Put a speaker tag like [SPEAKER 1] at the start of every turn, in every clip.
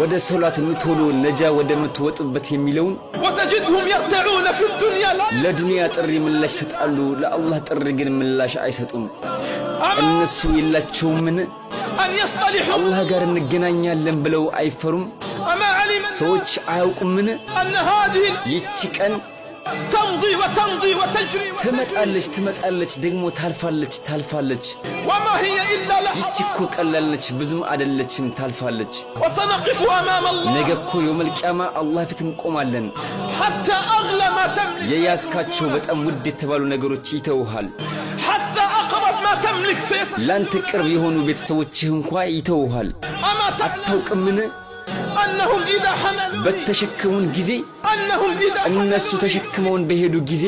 [SPEAKER 1] ወደ ሶላት ምትወሉ ነጃ ወደ ምትወጡበት የሚለውን
[SPEAKER 2] وتجدهم يرتعون في الدنيا
[SPEAKER 1] ለዱንያ ጥሪ ምላሽ ይሰጣሉ ለአላህ ጥሪ ግን ምላሽ አይሰጡም እነሱ የላቸውምን
[SPEAKER 2] أن يصطلحوا
[SPEAKER 1] አላህ ጋር እንገናኛለን ብለው አይፈሩም
[SPEAKER 2] أما علم
[SPEAKER 1] ሰዎች አያውቁምን
[SPEAKER 2] أن هذه
[SPEAKER 1] ይቺ ቀን
[SPEAKER 2] تمضي وتمضي وتجري
[SPEAKER 1] ትመጣለች ደግሞ ታልፋለች
[SPEAKER 2] وما هي إلا لحظة
[SPEAKER 1] ይቺ እኮ ቀላልነች ብዙም አይደለችም ታልፋለች
[SPEAKER 2] وسنقف أمام الله
[SPEAKER 1] ነገ እኮ የውመል ቂያማ አላህ ፊት እንቆማለን
[SPEAKER 2] حتى أغلى ما تملك
[SPEAKER 1] የያዝካቸው በጣም ውድ የተባሉ ነገሮች ይተውሃል
[SPEAKER 2] حتى أقرب ما تملك
[SPEAKER 1] ላንተ ቅርብ የሆኑ ቤተሰቦችህ እንኳን ይተውሃል
[SPEAKER 2] أما
[SPEAKER 1] አታውቅምን
[SPEAKER 2] أنهم إذا حملوا
[SPEAKER 1] በተሸከሙን ጊዜ
[SPEAKER 2] أنهم
[SPEAKER 1] እነሱ ተሸክመውን በሄዱ ጊዜ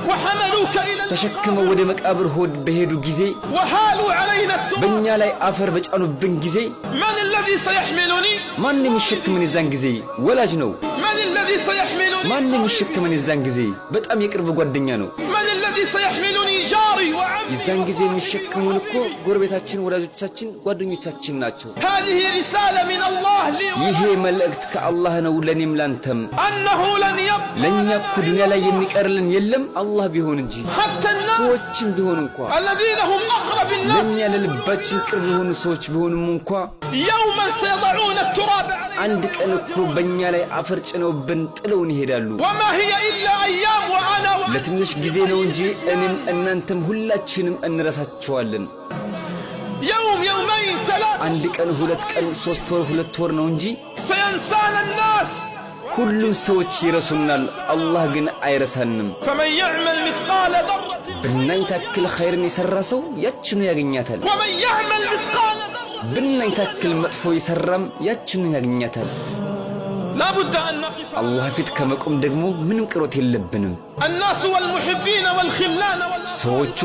[SPEAKER 2] وحملوك إلى
[SPEAKER 1] ተሸክመው ወደ መቃብር ሆድ በሄዱ ጊዜ
[SPEAKER 2] وحالوا علينا التراب
[SPEAKER 1] በእኛ ላይ አፈር በጫኑብን ጊዜ
[SPEAKER 2] من الذي سيحملني
[SPEAKER 1] ማን የሚሸክመን የዛን ጊዜ ወላጅ ነው
[SPEAKER 2] من الذي سيحملني
[SPEAKER 1] ማን የሚሸክመን የዛን ጊዜ በጣም የቅርብ ጓደኛ ነው
[SPEAKER 2] من الذي سيحملني جاري وعمي
[SPEAKER 1] የዛን ጊዜ የሚሸክሙን እኮ ጎረቤታችን ወላጆቻችን ጓደኞቻችን ናቸው
[SPEAKER 2] هذه رسالة من الله لي
[SPEAKER 1] ይሄ መልእክት ከአላህ ነው ለኔም ላንተም
[SPEAKER 2] أنه لن يبقى
[SPEAKER 1] ለኛ እኮ ዱንያ ላይ የሚቀርልን የለም አላህ ቢሆን እንጂ
[SPEAKER 2] حتى الناس
[SPEAKER 1] ሰዎችም ቢሆን እንኳን
[SPEAKER 2] الذين هم أقرب الناس
[SPEAKER 1] ለኛ ለልባችን ቅርብ የሆኑ ሰዎች ቢሆንም እንኳን
[SPEAKER 2] يوما سيضعون التراب علينا
[SPEAKER 1] አንድ ቀን እኮ በእኛ ላይ አፈር ጭነውብን ጥለውን ይሄዳሉ
[SPEAKER 2] وما هي إلا أيام وأنا
[SPEAKER 1] ለትንሽ ጊዜ ነው እንጂ እኔም እናንተም ሁላችንም እንረሳቸዋለን
[SPEAKER 2] يوم يومين ثلاثة
[SPEAKER 1] አንድ ቀን ሁለት ቀን ሶስት ወር ሁለት ወር ነው እንጂ
[SPEAKER 2] سينسانا الناس
[SPEAKER 1] ሁሉም ሰዎች ይረሱናል አላህ ግን አይረሳንም
[SPEAKER 2] فمن يعمل مثقال ذرة
[SPEAKER 1] ብናኝ ታክል ኸይርን የሰራ ሰው ያችኑ ያገኛታል
[SPEAKER 2] ومن يعمل مثقال ذرة
[SPEAKER 1] ብናኝ ታክል መጥፎ የሰራም ያችኑ ያገኛታል
[SPEAKER 2] لا بد أن نقف
[SPEAKER 1] አላህ ፊት ከመቆም ደግሞ ምንም ቅሮት የለብንም
[SPEAKER 2] الناس والمحبين والخلان
[SPEAKER 1] ሰዎቹ